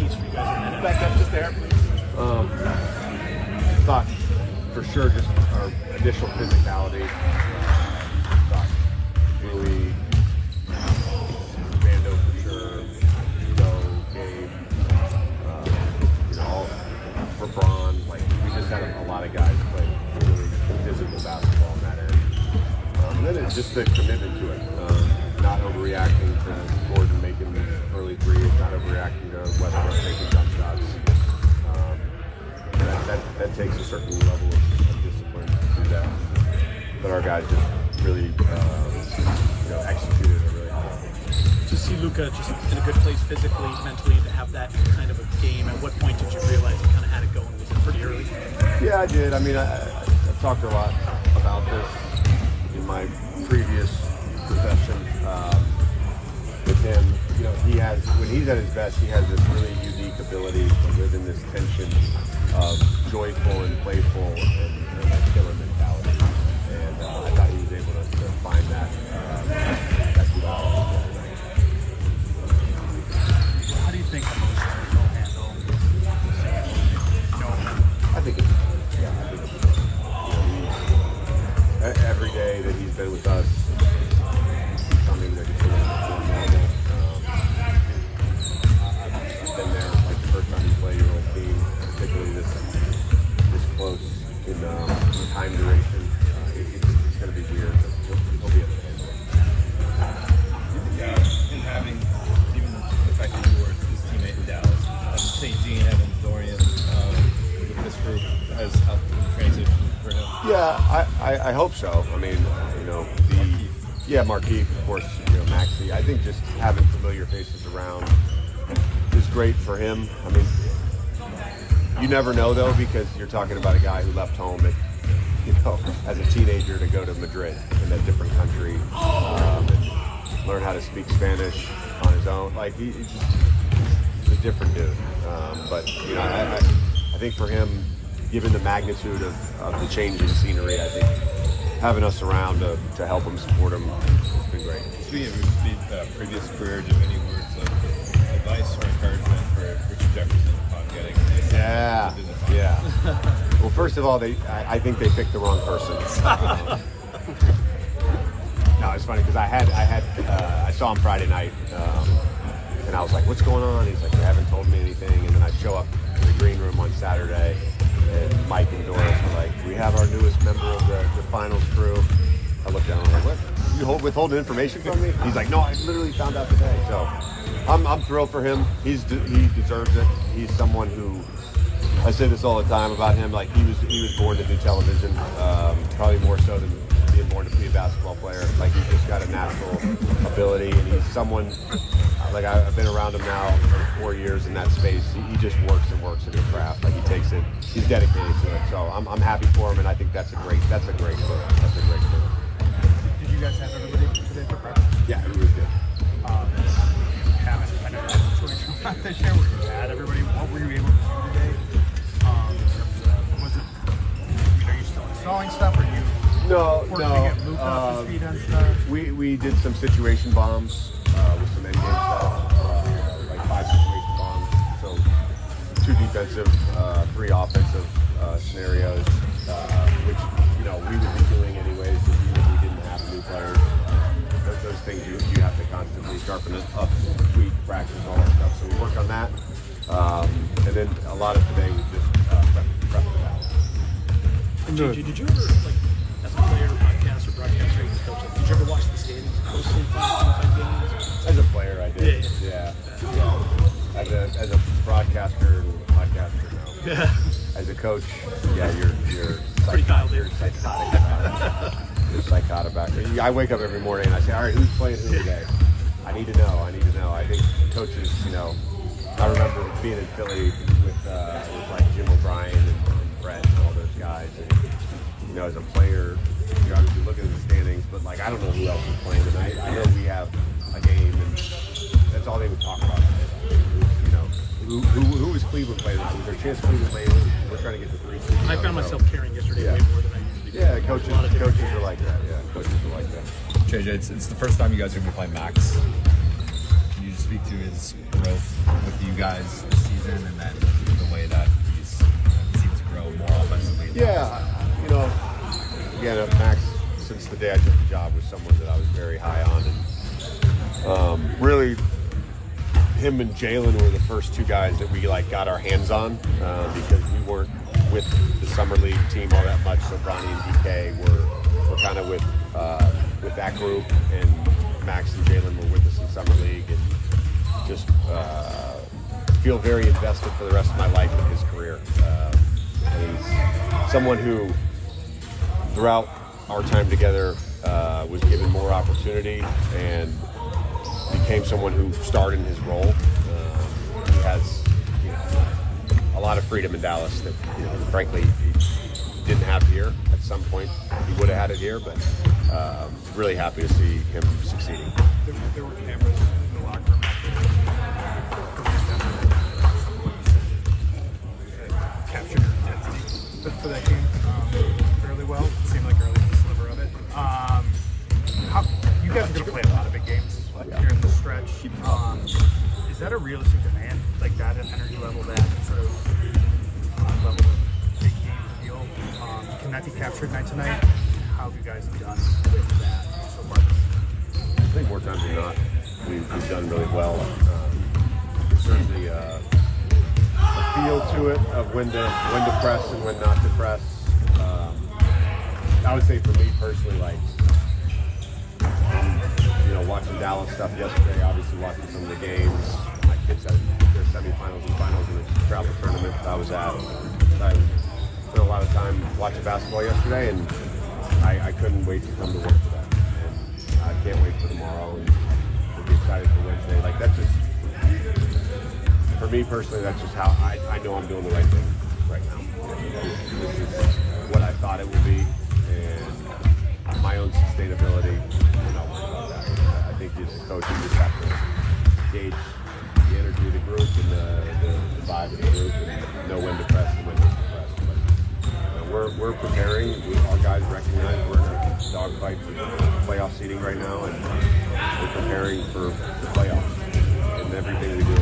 piece for you guys in back up just there? Thought for sure just our initial physicality. Thought Louis, Vando for sure, Gabe, for Bron. Like we just had a lot of guys play really physical basketball on that end. And then it's just the commitment to it. Not overreacting to Gordon making early threes, not overreacting to Westbrook making jump shots. That takes a certain level of discipline to do that. But our guys just really executed it really well. To see Luka just in a good place physically, mentally, to have that kind of a game, at what point did you realize you kind of had it going? Was it pretty early? Yeah, I did. I mean, I've talked a lot about this in my previous profession with him. He has, when he's at his best, he has this really unique ability to live in this tension of joyful and playful and a killer mentality. And I thought he was able to find that. How do you think emotions will handle I think every day that he's been with us, something that he's doing more normal. I've been there like the first time you play your old team, particularly this close in time duration. It's going to be weird, but he'll be able to handle it. And having even the fact that you were his teammate in Dallas, St. Jean, Evans, Dorian, with this group has helped in transition for him. Yeah, I hope so. I mean, Markeith, of course, Maxey. I think just having familiar faces around is great for him. I mean, you never know though, because you're talking about a guy who left home as a teenager to go to Madrid in a different country and learn how to speak Spanish on his own. Like he's a different dude. But I think for him, given the magnitude of the change in scenery, I think having us around to help him, support him, has been great. Speaking of your previous career, do you have any words of advice or encouragement for Richard Jefferson upon getting Yeah. Well, first of all, I think they picked the wrong person. No, it's funny because I saw him Friday night, and I was like, "What's going on?" He's like, "They haven't told me anything." And then I show up in the green room on Saturday, and Mike and Doris were like, "We have our newest member of the finals crew." I looked down and I'm like, "What? You withholding information from me?" He's like, "No, I literally found out today." So I'm thrilled for him. He deserves it. He's someone who, I say this all the time about him, like he was born to do television, probably more so than being born to be a basketball player. Like he's just got a natural ability, and he's someone, like I've been around him now for 4 years in that space. He just works and works at his craft. Like he takes it, he's dedicated to it. So I'm happy for him, and I think that's a great move. Did you guys have everybody today for practice? Yeah, it was good. I know that's a situation this year where you had everybody. What were you able to do today? Was it? Are you still installing stuff? Or you working to get Luka up to speed on stuff? We did some situation bombs with some endgame stuff, like 5 situation bombs. So 2 defensive, 3 offensive scenarios, which we would be doing anyways if we didn't have new players. Those things you have to constantly sharpen it up, tweak, practice, all that stuff. So we worked on that, and then a lot of today was just prep for that. Did you ever, like, as a player, podcast or broadcaster, or coach, did you ever watch the standings closely, 5 games? As a player, I did. Yeah. As a broadcaster and podcaster, no. Yeah. As a coach, yeah, you're pretty dialed in. You're psychotic about it. You're psychotic about it. I wake up every morning and I say, all right, who's playing who today? I need to know. I think coaches, I remember being in Philly with like Jim O'Brien and Brett and all those guys. And, as a player, you're obviously looking at the standings, but like, I don't know who else is playing tonight. I know we have a game, and that's all they would talk about. Who is Cleveland playing? Is there a chance Cleveland playing? We're trying to get the 3 seed. I found myself caring yesterday way more than I usually do. Yeah, coaches are like that. Yeah, coaches are like that. JJ, it's the first time you guys are going to be playing Max. Can you just speak to his growth with you guys this season, and then the way that he's seemed to grow more offensively? Yeah, you know, again, Max, since the day I took the job, was someone that I was very high on, and really, him and Jalen were the first two guys that we got our hands on because we weren't with the summer league team all that much. So Bronny and DK were kind of with that group, and Max and Jalen were with us in summer league, and just feel very invested for the rest of my life in his career. He's someone who, throughout our time together, was given more opportunity and became someone who starred in his role. He has a lot of freedom in Dallas that, frankly, he didn't have here. At some point, he would have had it here, but really happy to see him succeeding. There were cameras in the locker room. Captured your intensity for that game fairly well. It seemed like early in the sliver of it. You guys are going to play a lot of big games here in the stretch. Is that a realistic demand, like that energy level, that sort of level of big game feel? Can that be captured night to night? How have you guys done with that so far? I think more times than not, we've done really well. There's certainly a feel to it of when to press and when not to press. I would say for me personally, watching Dallas stuff yesterday, obviously watching some of the games. My kids had their semifinals and finals in the travel tournament I was at. I spent a lot of time watching basketball yesterday, and I couldn't wait to come to work for that. And I can't wait for tomorrow, and we'll be excited for Wednesday. That's just, for me personally, that's just how I know I'm doing the right thing right now. This is what I thought it would be, and my own sustainability. I think as a coach, you just have to gauge the energy of the group and the vibe of the group, and know when to press and when not to press. But we're preparing. Our guys recognize we're in a dogfight for playoff seeding right now, and we're preparing for the playoffs in everything we do.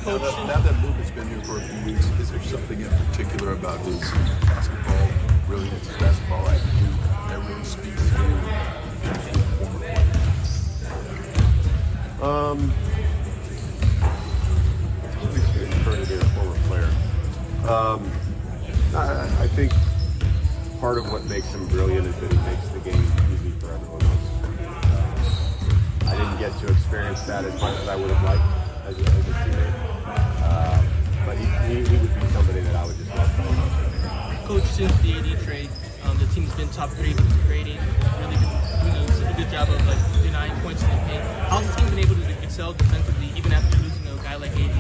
Now that Luka's been here for a few weeks, is there something in particular about his basketball brilliance, his basketball IQ that really speaks to you? I think part of what makes him brilliant is that he makes the game easy for everyone else. I didn't get to experience that as much as I would have liked as a teammate, but he would be somebody that I would just love to know. Coach, since the AD trade, the team's been top 3 in grading, really been doing a good job of denying points in the paint. How's the team been able to excel defensively even after losing a guy like AD?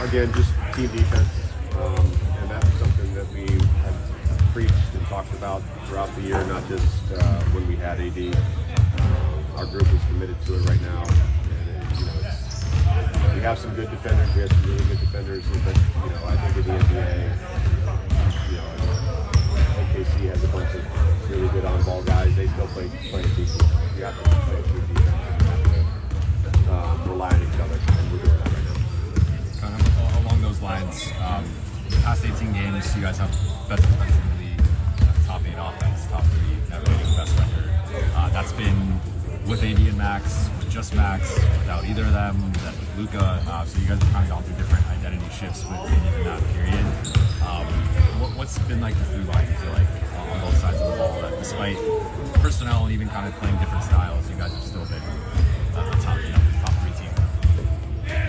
Again, just team defense, and that's something that we have preached and talked about throughout the year, not just when we had AD. Our group is committed to it right now, and we have some good defenders. We have some really good defenders, but I think in the NBA, OKC has a bunch of really good on-ball guys. They still play decent. You have to play good defense. You have to rely on each other, and we're doing that right now. Kind of along those lines, past 18 games, you guys have best defense in the league, top 8 offense, top 3 net rating, best record. That's been with AD and Max, with just Max, without either of them, with Luka. So you guys have kind of gone through different identity shifts within that period. What's been the through line, you feel like, on both sides of the ball, that despite personnel and even kind of playing different styles, you guys have still been a top 3 team?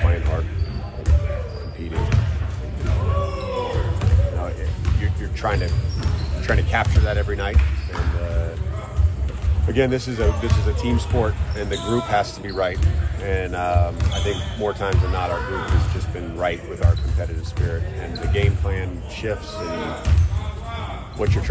Playing hard, competing. You're trying to capture that every night. And again, this is a team sport, and the group has to be right. And I think more times than not, our group has just been right with our competitive spirit, and the game plan shifts and what you're trying.